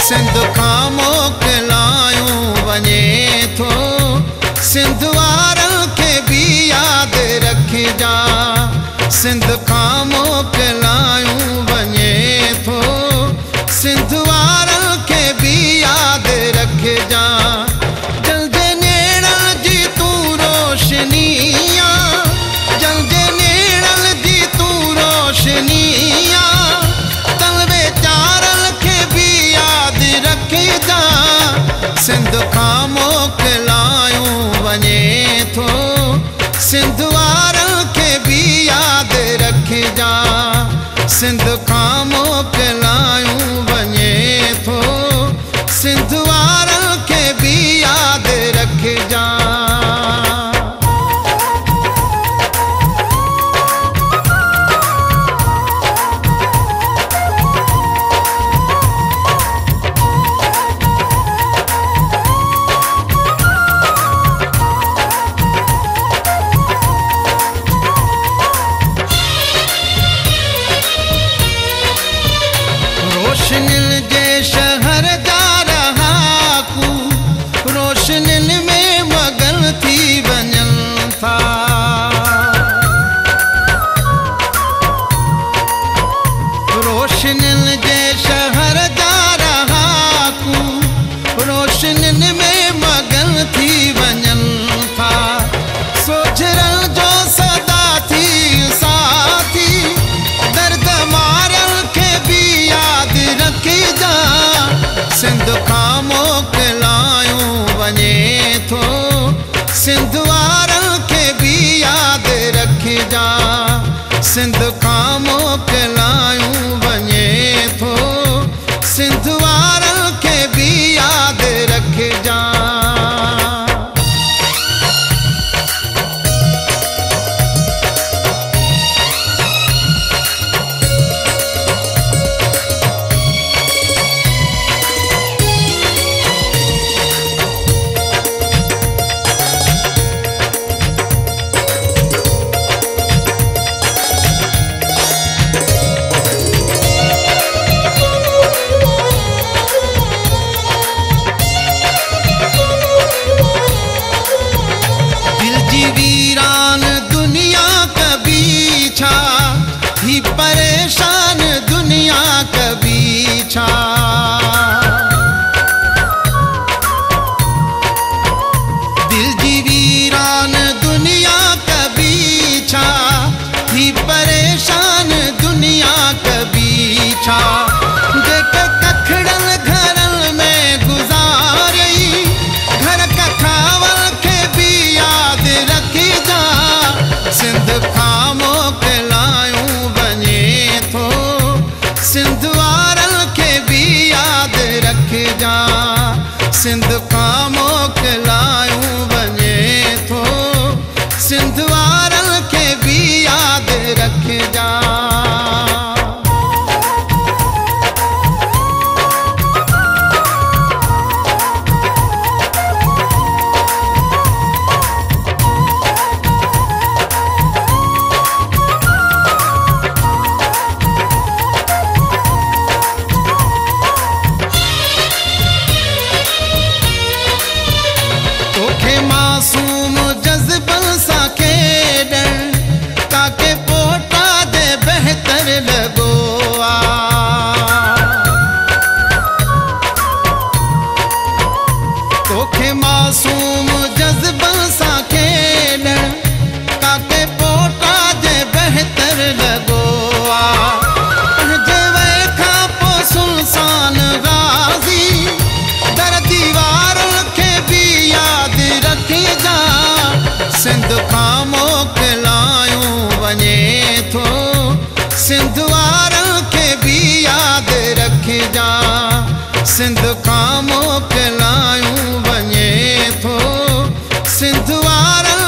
सिंध खां मोकिलायूं वञे थो, सिंध वारनि खे बि यादि रखिजा। सिंध खां मोकिलायूं वञे थो, सिंध वारनि खे बि यादि रखिजा। जल्दे नेड़नि जी तूं रोशनी आ, जल्दे नेड़नि जी तूं रोशनी आ, तलवे चारनि खे बि यादि रखिजा। सिंध खां मोकिलायूं वञे थो, सिंध वारनि खे बि यादि रखिजा। सिंध खां मोकिलायूं वञे थो, सिंध वारनि खे बि यादि रखिजा। रोशनियुनि जे शहर जा रहाकू रोशनियुनि में मगन थी वञनि था। रोशनियुनि जे शहर जा रहाकू रोशनियुनि में मगन थी वञनि था। सोझरनि जो सदा थी साथी, दर्द मारनि खे बि यादि रखिजा। सिंध खां मोकिलायूं वञे थो, सिंध वारनि खे बि यादि रखिजा। सिंध खां मोकिलायूं वञे थो, सिंध वारनि खे बि यादि रखिजा। वीरान दुनिया कभी छा, ही परेशान दुनिया कभी छा। दिल जी वीरान दुनिया कभी छा, ही परेशान दुनिया कभी छा। जेके कखड़नि घरनि में गुज़ारई, घर कखावनि खे बि यादि रखिजा। सिंध खां मोकिलायूं वञे थो, सिंध वारनि खे बि यादि रखिजा। सिंध खां मोकिलायूं वञे थो, सिंध वारनि खे बि यादि रखिजा। मासूम जज़्बनि सां खेॾण ताके पोटा दे बहितर लॻो आ। तोखे मासूम जज़्बनि सां खेॾण ताके पोटा दे बहितर लॻो आ। पंहिंजे वए खां पोइ सुनसान गाज़ी, दर दीवारनि खे बि यादि रखिजा। सिंध खां मोकिलायूं वञे थो, सिंध वारनि खे बि यादि रखिजा। सिंध खां मोकिलायूं वञे थो, सिंध वारनि